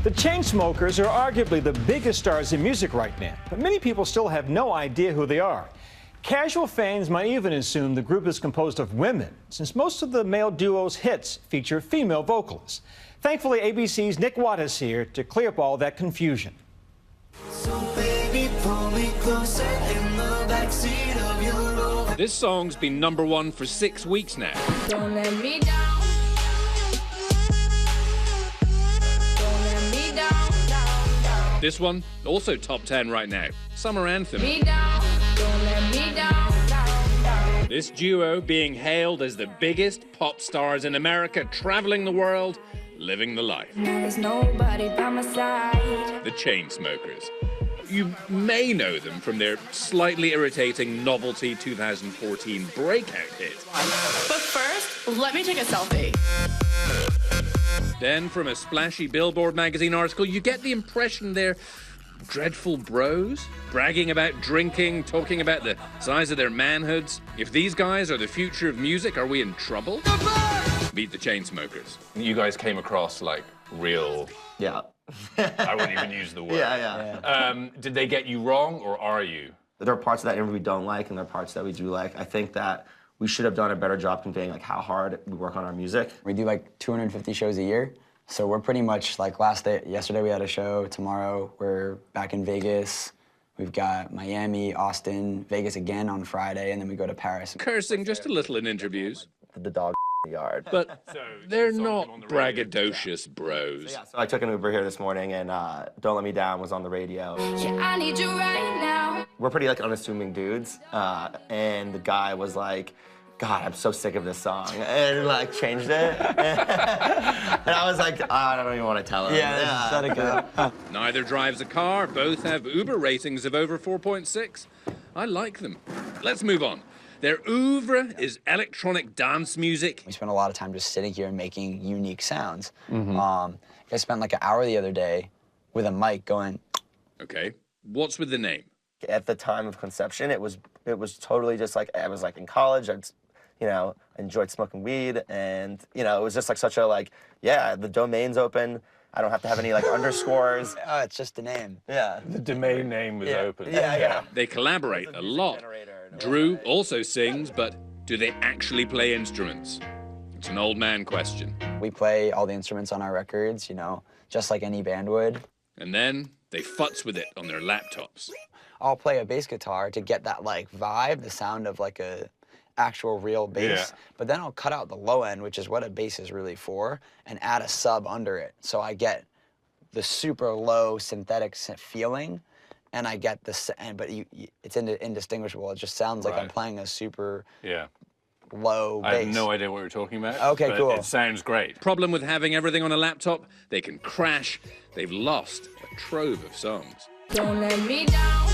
The Chainsmokers are arguably the biggest stars in music right now, but many people still have no idea who they are. Casual fans might even assume the group is composed of women, since most of the male duo's hits feature female vocalists. Thankfully, ABC's Nick Watt is here to clear up all that confusion. So baby, pull me closer in the backseat of your Rover. This song's been #1 for 6 weeks now. Don't let me down. This one, also top 10 right now. Summer anthem. Me down. Don't let me down. This duo being hailed as the biggest pop stars in America, traveling the world, living the life. There's nobody by my side. The Chainsmokers. You may know them from their slightly irritating novelty 2014 breakout hit. But first, let me take a selfie. Then, from a splashy Billboard magazine article, you get the impression they're dreadful bros, bragging about drinking, talking about the size of their manhoods. If these guys are the future of music, are we in trouble? Meet the Chainsmokers. You guys came across like real... Yeah. I wouldn't even use the word. Yeah. Did they get you wrong, or are you? There are parts of that interview we don't like, and there are parts that we do like. I think that we should have done a better job conveying like how hard we work on our music. We do like 250 shows a year, so we're pretty much like yesterday we had a show, tomorrow we're back in Vegas. We've got Miami, Austin, Vegas again on Friday, and then we go to Paris. Cursing just a little in interviews. The dog in the yard. But they're not braggadocious bros. So I took an Uber here this morning, and Don't Let Me Down was on the radio. Yeah, I need you right now. We're pretty like unassuming dudes, and the guy was like, God, I'm so sick of this song, and like changed it. And I was like, I don't even want to tell him. Yeah, let it go. Neither drives a car, both have Uber ratings of over 4.6. I like them. Let's move on. Their oeuvre is electronic dance music. We spend a lot of time just sitting here and making unique sounds. I spent like an hour the other day with a mic going. Okay, what's with the name? At the time of conception, it was totally just like, I was like in college, I enjoyed smoking weed, and it was just like such a like, yeah, the domain's open. I don't have to have any like underscores. Oh, it's just a name. Yeah. The domain name was open. Yeah. They collaborate a lot. Drew also sings, but do they actually play instruments? It's an old man question. We play all the instruments on our records, just like any band would. And then they futz with it on their laptops. I'll play a bass guitar to get that like vibe, the sound of like a actual real bass, but then I'll cut out the low end, which is what a bass is really for, and add a sub under it. So I get the super low synthetic feeling, and I get the, but it's indistinguishable. It just sounds like I'm playing a super low bass. I have no idea what you're talking about. Okay, but cool. It sounds great. Problem with having everything on a laptop, they can crash. They've lost a trove of songs. Don't let me down.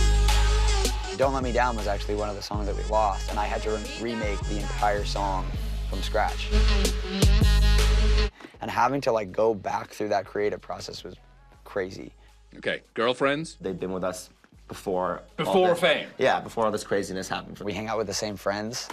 Don't Let Me Down was actually one of the songs that we lost, and I had to remake the entire song from scratch. And having to like go back through that creative process was crazy. Okay, girlfriends? They've been with us before. Before fame? Yeah, before all this craziness happened. We hang out with the same friends.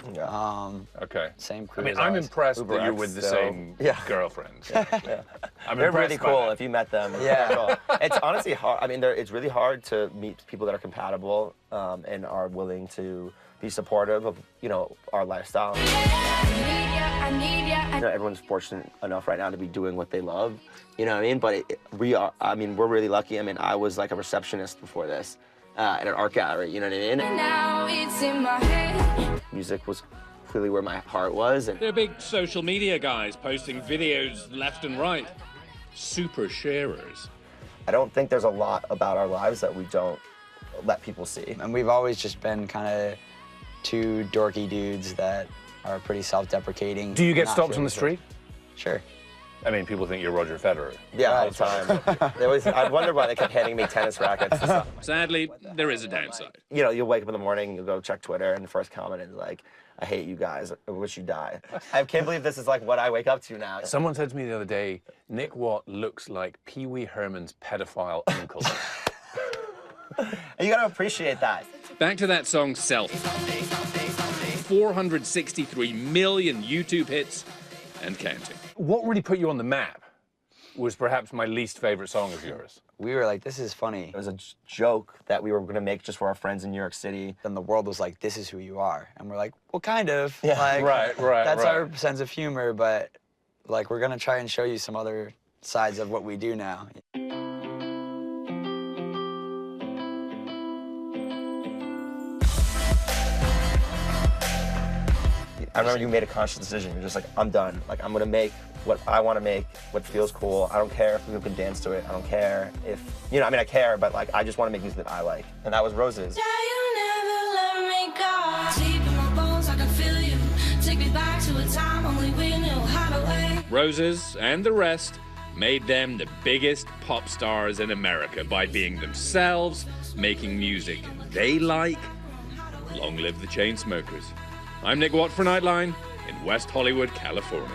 Okay. Same crew. I mean, I'm impressed that you're with the same girlfriends. They're really cool if you met them. Yeah. It's honestly hard. I mean, it's really hard to meet people that are compatible and are willing to be supportive of, our lifestyle. I need ya. Everyone's fortunate enough right now to be doing what they love. You know what I mean? But we're really lucky. I mean, I was like a receptionist before this at an art gallery. You know what I mean? Now it's in my head. Music was clearly where my heart was. And They're big social media guys posting videos left and right. Super sharers. I don't think there's a lot about our lives that we don't let people see. And we've always just been kind of two dorky dudes that are pretty self-deprecating. Do you get stopped on the street? Sure. I mean, people think you're Roger Federer. Yeah, all the time. I wonder why they kept handing me tennis rackets and stuff. Sadly, there is a downside. You'll wake up in the morning, you'll go check Twitter, and the first comment is like, I hate you guys, I wish you die. I can't believe this is like what I wake up to now. Someone said to me the other day, Nick Watt looks like Pee Wee Herman's pedophile uncle. And you gotta appreciate that. Back to that song, Selfie. 463 million YouTube hits and counting. What really put you on the map? was perhaps my least favorite song of yours. We were like, this is funny. It was a joke that we were gonna make just for our friends in New York City. And the world was like, this is who you are. And we're like, well, kind of. Yeah. Like, Right, That's right. our sense of humor, but like, we're gonna try and show you some other sides of what we do now. I remember you made a conscious decision. You're just like, I'm done. Like, I'm gonna make what I want to make, what feels cool. I don't care if people can dance to it. I don't care if, you know, I mean, I care, but like, I just want to make music that I like. And that was Roses. Yeah, you never let me go. Deep in my bones, I can feel you. Take me back to a time only we knew how to wait. Roses and the rest made them the biggest pop stars in America by being themselves, making music they like. Long live the Chainsmokers. I'm Nick Watt for Nightline in West Hollywood, California.